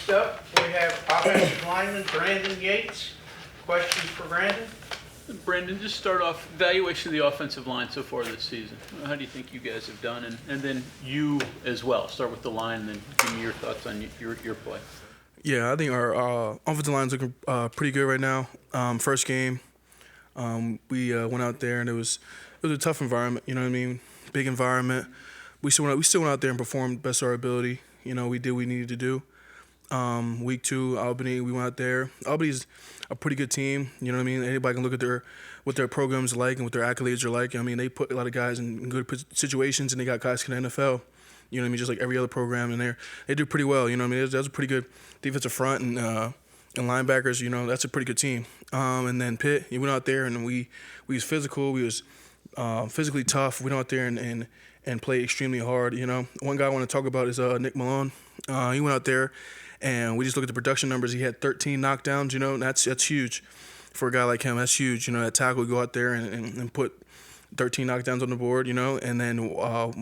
Next up, we have offensive lineman Brandon Yates. Questions for Brandon? Brandon, just start off, evaluation of the offensive line so far this season. How do you think you guys have done? And then you as well. Start with the line and then give me your thoughts on your play. Yeah, I think our offensive line's looking pretty good right now. First game, we went out there and it was a tough environment. You know what I mean? Big environment. We still went out there and performed best of our ability. You know, we did what we needed to do. Week 2, Albany, we went out there. Albany's a pretty good team. You know what I mean? Anybody can look at what their programs are like and what their accolades are like. I mean, they put a lot of guys in good situations, and they got guys in the NFL. You know what I mean? Just like every other program in there, they do pretty well. You know what I mean? That's a pretty good defensive front and linebackers. You know, that's a pretty good team. And then Pitt, he went out there and we was physical. We was physically tough. We went out there and played extremely hard. You know, one guy I want to talk about is Nick Malone. He went out there. And we just look at the production numbers. He had 13 knockdowns, you know, and that's huge for a guy like him. That's huge. You know, that tackle would go out there and put 13 knockdowns on the board, you know. And then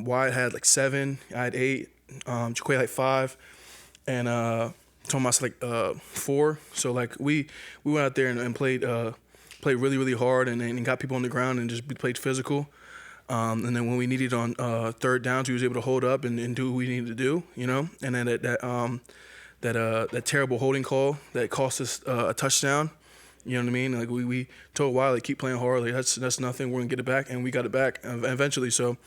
Wyatt had like 7. I had 8. Jaquay had 5. And Tomas like 4. So, like, we went out there and played really, really hard and got people on the ground and just played physical. And then when we needed on third downs, we was able to hold up and do what we needed to do, you know. And then that terrible holding call that cost us a touchdown. You know what I mean? Like we told Wiley, keep playing hard. Like that's nothing. We're gonna get it back, and we got it back eventually. So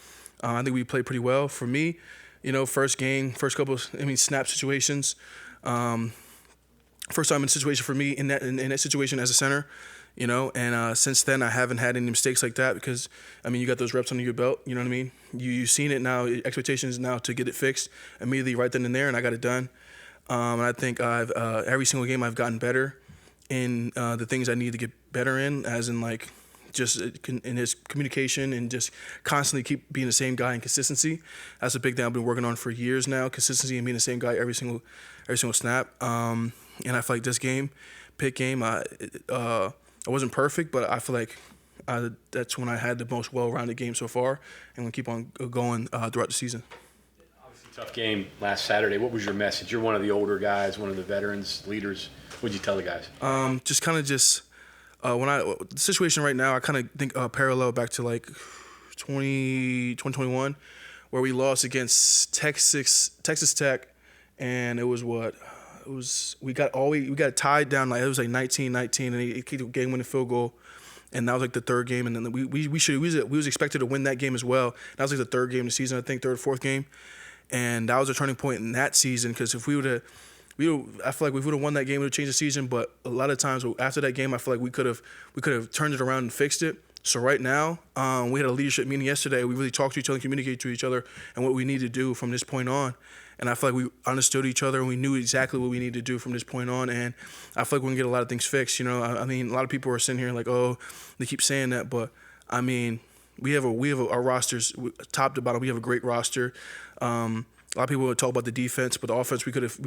I think we played pretty well. For me, you know, first game, first couple, snap situations. First time in a situation for me in that situation as a center. You know, and since then I haven't had any mistakes like that because, I mean, you got those reps under your belt, you know what I mean? You've seen it now, expectations now to get it fixed immediately right then and there, and I got it done. And I think I've every single game I've gotten better in the things I need to get better in, as in like just in his communication and just constantly keep being the same guy and consistency. That's a big thing I've been working on for years now, consistency and being the same guy every single snap. And I feel like this game, Pitt game, I wasn't perfect, but I feel like that's when I had the most well-rounded game so far, and we'll keep on going throughout the season. Obviously, tough game last Saturday. What was your message? You're one of the older guys, one of the veterans, leaders. What did you tell the guys? The situation right now, I kind of think parallel back to like 2021, where we lost against Texas Tech, and it was what? We got tied down, like it was like 19-19, and he kicked a game-winning field goal, and that was like the third game, and then we was expected to win that game as well. That was like the third game of the season, I think, third or fourth game, and that was a turning point in that season because if I feel like we would have won that game, it would have changed the season. But a lot of times after that game, I feel like we could have turned it around and fixed it. So right now, we had a leadership meeting yesterday. We really talked to each other, communicated to each other, and what we need to do from this point on. And I feel like we understood each other and we knew exactly what we needed to do from this point on. And I feel like we're going to get a lot of things fixed. You know, I mean, a lot of people are sitting here like, oh, they keep saying that. But, I mean, we have our rosters, top to bottom, we have a great roster. A lot of people would talk about the defense, but the offense, we could have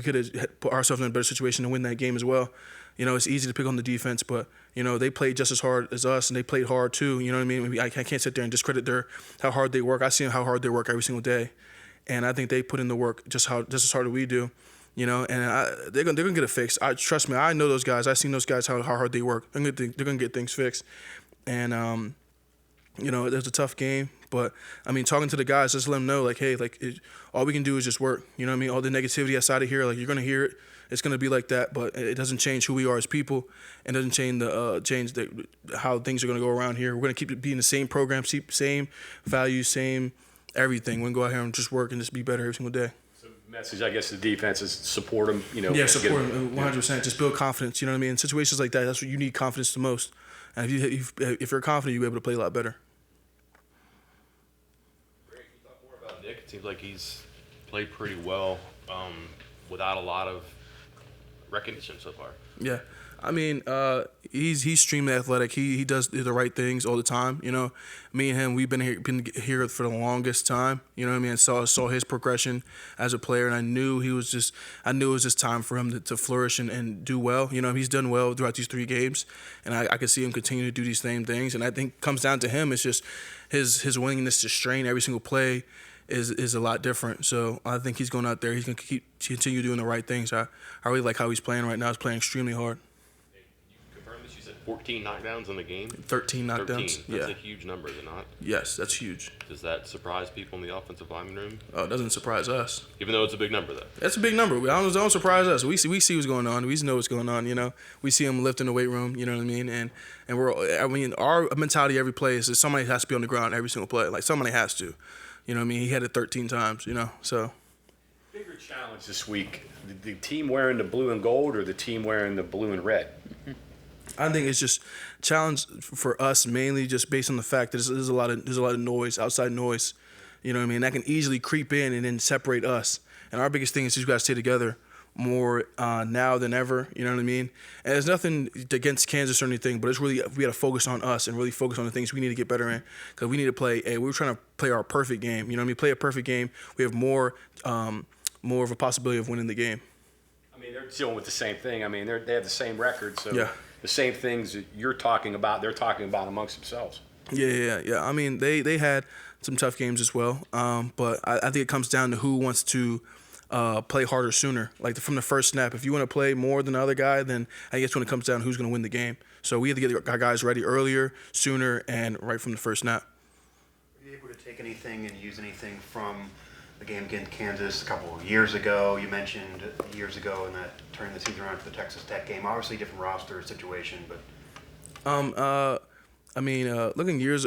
put ourselves in a better situation to win that game as well. You know, it's easy to pick on the defense, but, you know, they played just as hard as us, and they played hard too. You know what I mean? I can't sit there and discredit how hard they work. I see how hard they work every single day. And I think they put in the work just as hard as we do, you know. And they're gonna get it fixed. Trust me, I know those guys. I've seen those guys how hard they work. They're gonna get things fixed. And you know, it was a tough game, but I mean, talking to the guys, just let them know, like, hey, all we can do is just work. You know what I mean? All the negativity outside of here, like, you're gonna hear it. It's gonna be like that, but it doesn't change who we are as people. It doesn't change how things are gonna go around here. We're gonna keep it being the same program, same values, same everything. We're going to go out here and just work and just be better every single day. So message, I guess, to the defense is support them, you know. Yeah, support them 100%. Just build confidence, you know what I mean? In situations like that, that's what you need confidence the most. And if you're confident, you'll be able to play a lot better. Greg, can you talk more about Nick? It seems like he's played pretty well without a lot of recognition so far. Yeah. I mean, he's extremely athletic. He does the right things all the time. You know, me and him, we've been here for the longest time. You know what I mean? I saw his progression as a player, and I knew it was just time for him to flourish and do well. You know, he's done well throughout these 3 games, and I could see him continue to do these same things. And I think it comes down to him. It's just his willingness to strain every single play. is a lot different. So I think he's going out there. He's going to continue doing the right things. I really like how he's playing right now. He's playing extremely hard. You confirmed this? You said 14 knockdowns in the game? 13 knockdowns. 13. That's Yeah. a huge number, is it not? Yes, that's huge. Does that surprise people in the offensive lineman room? Oh, it doesn't surprise us. Even though it's a big number, though. That's a big number. I don't surprise us. We see what's going on. We know what's going on. You know, we see him lift in the weight room. You know what I mean? And our mentality every play is somebody has to be on the ground every single play. Like somebody has to. You know what I mean? He had it 13 times. You know, so. Bigger challenge this week: the team wearing the blue and gold, or the team wearing the blue and red? I think it's just challenge for us mainly just based on the fact that there's a lot of noise, outside noise. You know what I mean? That can easily creep in and then separate us. And our biggest thing is you guys stay together more now than ever. You know what I mean? And there's nothing against Kansas or anything, but it's really we got to focus on us and really focus on the things we need to get better in because we need to play. We were trying to play our perfect game. You know what I mean? Play a perfect game. We have more of a possibility of winning the game. I mean, they're dealing with the same thing. I mean, they have the same record, so Yeah. the same things that you're talking about, they're talking about amongst themselves. Yeah. I mean, they had some tough games as well, but I think it comes down to who wants to play harder sooner. Like from the first snap, if you want to play more than the other guy, then I guess when it comes down to who's going to win the game. So we have to get our guys ready earlier, sooner, and right from the first snap. Were you able to take anything and use anything from the game against Kansas a couple of years ago? You mentioned years ago in that turning the season around for the Texas Tech game. Obviously, different roster situation, but Looking years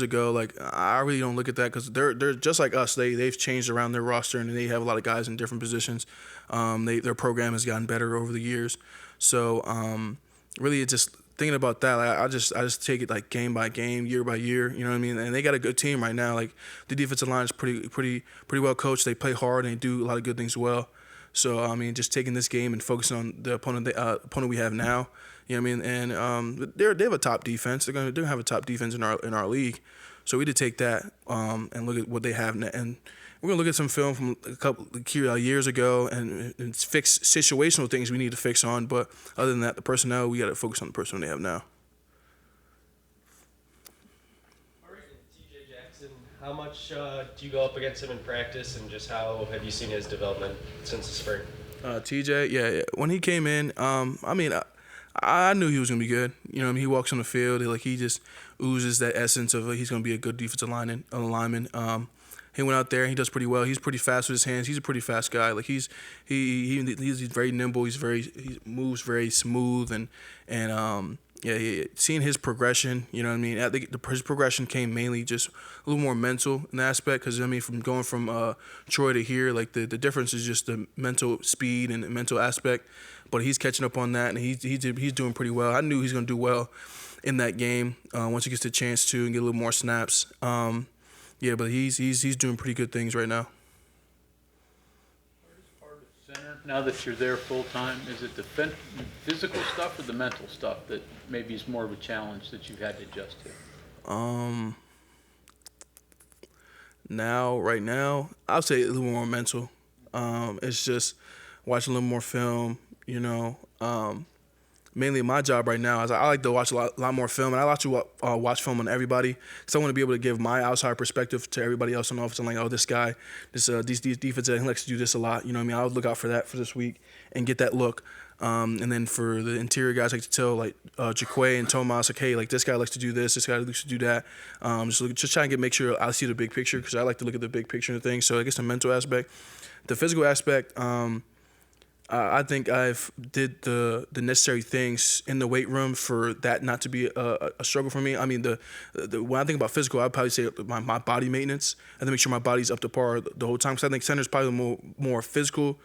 ago, like I really don't look at that because they're just like us. They've changed around their roster and they have a lot of guys in different positions. Their program has gotten better over the years. So really, it's just thinking about that. Like, I just take it like game by game, year by year. You know what I mean? And they got a good team right now. Like the defensive line is pretty well coached. They play hard and they do a lot of good things well. So I mean, just taking this game and focusing on the opponent we have now. You know what I mean? And they have a top defense. They're gonna have a top defense in our league. So we did take that and look at what they have, and we're gonna look at some film from a couple years ago and fix situational things we need to fix on. But other than that, the personnel, we got to focus on the personnel they have now. All right, and TJ Jackson, how much do you go up against him in practice, and just how have you seen his development since the spring? TJ, yeah. When he came in, I knew he was gonna be good. You know, he walks on the field, he just oozes that essence of he's gonna be a good defensive lineman. He went out there and he does pretty well. He's pretty fast with his hands. He's a pretty fast guy. Like he's very nimble. He moves very smooth seeing his progression. You know what I mean? I think his progression came mainly just a little more mental in the aspect because from going from Troy to here, like the difference is just the mental speed and the mental aspect. But he's catching up on that and he's doing pretty well. I knew he's gonna do well in that game once he gets the chance to and get a little more snaps. But he's doing pretty good things right now. Part of center, now that you're there full time, is it the physical stuff or the mental stuff that maybe is more of a challenge that you've had to adjust to? Right now, I'll say a little more mental. It's just watching a little more film. You know, mainly my job right now is I like to watch a lot more film, and I like to watch film on everybody because I want to be able to give my outside perspective to everybody else on the offense. I'm like, this guy, these defensive, he likes to do this a lot. You know what I mean? I'll look out for that for this week and get that look. And then for the interior guys, I like to tell Jaquay and Tomas, like, hey, like this guy likes to do this guy likes to do that. Just trying to make sure I see the big picture because I like to look at the big picture of things. So I guess the mental aspect, the physical aspect. I think I've did the necessary things in the weight room for that not to be a struggle for me. I mean, when I think about physical, I'd probably say my body maintenance. I have to make sure my body's up to par the whole time. Because I think center's probably more physical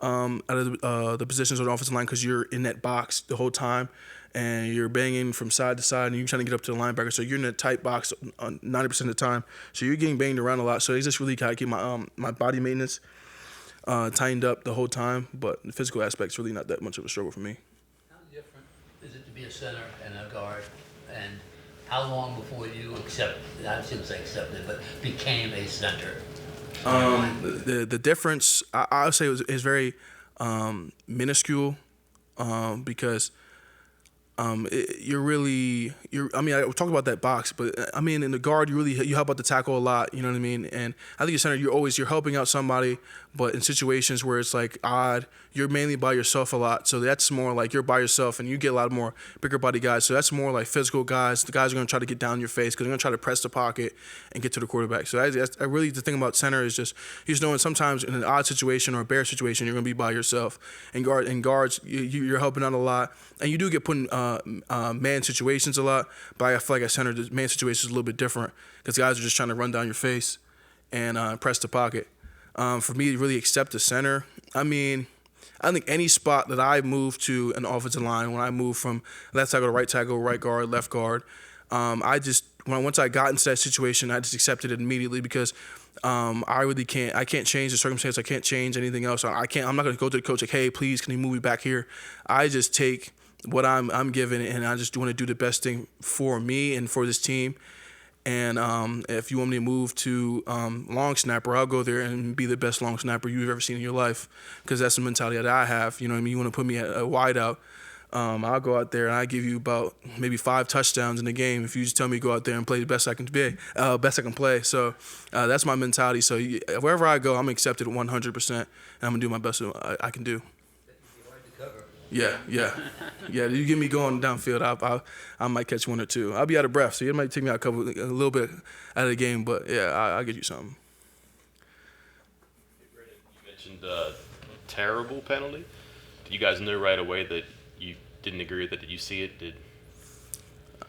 out of the positions on the offensive line because you're in that box the whole time and you're banging from side to side and you're trying to get up to the linebacker. So you're in a tight box 90% of the time. So you're getting banged around a lot. So it's just really kind of keep my body maintenance tightened up the whole time, but the physical aspect's really not that much of a struggle for me. How different is it to be a center and a guard, and how long before you I shouldn't say accepted, but became a center? The difference, I would say, is very minuscule because I mean, I talked about that box, but I mean, in the guard, you help out the tackle a lot. You know what I mean? And I think your center, you're helping out somebody, but in situations where it's like odd, you're mainly by yourself a lot. So that's more like you're by yourself, and you get a lot more bigger body guys. So that's more like physical guys. The guys are going to try to get down in your face because they're going to try to press the pocket and get to the quarterback. So I really, the thing about center is just knowing sometimes in an odd situation or a bare situation, you're going to be by yourself. And guards, you're helping out a lot, and you do get put in man situations a lot. But I feel like at center, the man situation is a little bit different because guys are just trying to run down your face and press the pocket. For me to really accept the center, I mean, I think any spot that I move to an offensive line, when I move from left tackle to right guard, left guard, once I got into that situation, I just accepted it immediately because I can't change the circumstance. I can't change anything else. I'm not going to go to the coach like, hey, please, can you move me back here? I just take what I'm given, and I just want to do the best thing for me and for this team. And if you want me to move to long snapper, I'll go there and be the best long snapper you've ever seen in your life, because that's the mentality that I have. You know what I mean? You want to put me at a wide out, I'll go out there and I give you about maybe 5 touchdowns in the game if you just tell me to go out there and play the best I can play. So that's my mentality. So wherever I go, I'm accepted 100%, and I'm gonna do my best I can do. Yeah. You get me going downfield, I might catch 1 or 2. I'll be out of breath, so it might take me a little bit out of the game, but yeah, I'll get you something. You mentioned terrible penalty. Did you guys know right away that you didn't agree with it? Did you see it?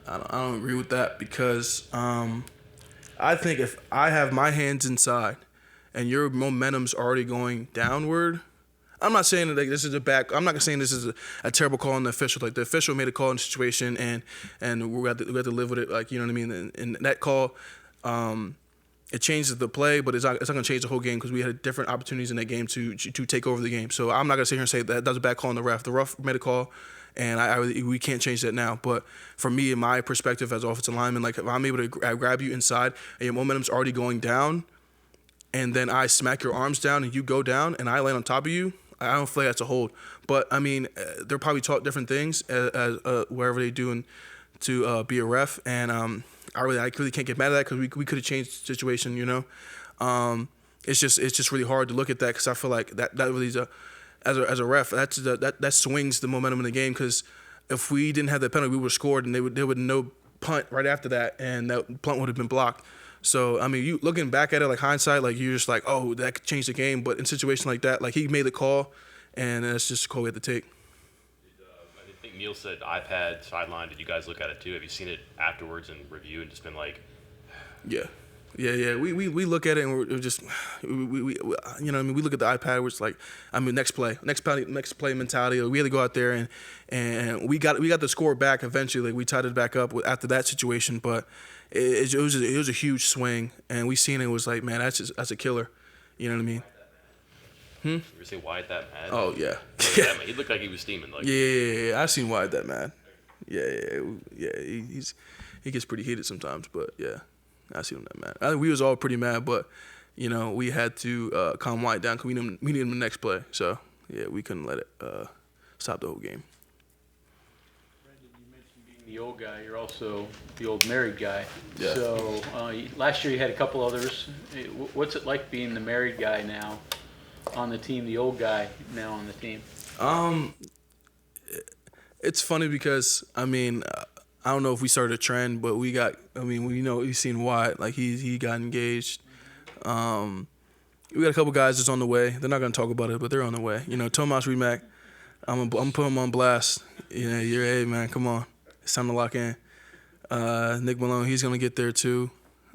I don't agree with that because I think if I have my hands inside and your momentum's already going downward, I'm not saying that this is I'm not saying this is a terrible call on the official. Like, the official made a call in the situation, and we have to live with it. Like, you know what I mean? And that call, it changes the play, but it's not going to change the whole game because we had different opportunities in that game to take over the game. So I'm not going to sit here and say that was a bad call on the ref. The ref made a call, and we can't change that now. But for me, in my perspective as offensive lineman, like, if I'm able to grab you inside and your momentum's already going down, and then I smack your arms down and you go down and I land on top of you, I don't feel like that's a hold. But I mean, they're probably taught different things as wherever they do to be a ref, and I really can't get mad at that because we could have changed the situation, you know. It's just really hard to look at that because I feel like that really is as a ref that swings the momentum in the game, because if we didn't have that penalty, we would have scored, and there would no punt right after that, and that punt would have been blocked. So, I mean, you looking back at it, like, hindsight, like, you're just like, oh, that could change the game. But in a situation like that, like, he made the call, and that's just a call we had to take. I think Neil said iPad sideline. Did you guys look at it too? Have you seen it afterwards and review and just been like? Yeah. We look at it and we're just we you know what I mean, we look at the iPad, which, like, I mean, next play mentality. We had to go out there and we got the score back eventually. Like, we tied it back up after that situation, but it was a huge swing, and we seen it was like, man, that's a killer. You know what I mean? You ever say Wyatt that mad? Oh yeah. He looked like he was steaming. Like, yeah. I've seen Wyatt that mad. Yeah. He gets pretty heated sometimes, but yeah. I see him that mad. I think we was all pretty mad, but, you know, we had to calm White down because we needed him the next play. So, yeah, we couldn't let it stop the whole game. Brandon, you mentioned being the old guy. You're also the old married guy. Yeah. So, last year you had a couple others. What's it like being the married guy now on the team, the old guy now on the team? It's funny because, I mean, I don't know if we started a trend, but we've seen Wyatt, like, he got engaged. We got a couple guys that's on the way. They're not going to talk about it, but they're on the way. You know, Tomas Remack, I'm putting him on blast. You know, hey, man, come on. It's time to lock in. Nick Malone, he's going to get there too.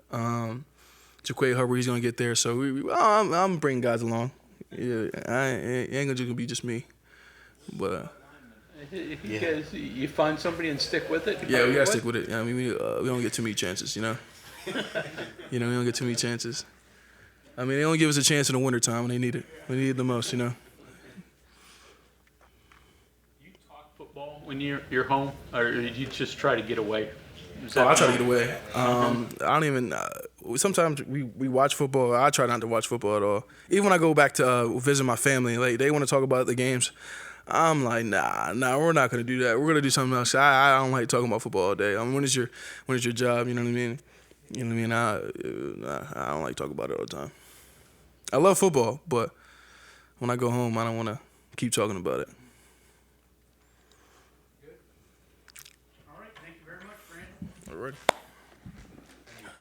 Jaquay Hubbard, he's going to get there. So I'm bringing guys along. Yeah, it ain't going to be just me. But You guys, you find somebody and stick with it? yeah, we got to stick with it. I mean, we don't get too many chances, you know? We don't get too many chances. I mean, they only give us a chance in the wintertime when they need it. We need it the most, you know? You talk football when you're home, or you just try to get away? I try to get away. I don't even. Sometimes we watch football. I try not to watch football at all. Even when I go back to visit my family, like, they want to talk about the games. I'm like, nah, we're not gonna do that. We're gonna do something else. I don't like talking about football all day. I mean, when is your job? You know what I mean? You know what I mean? I don't like talking about it all the time. I love football, but when I go home, I don't want to keep talking about it. All right, thank you very much, Brandon. All right.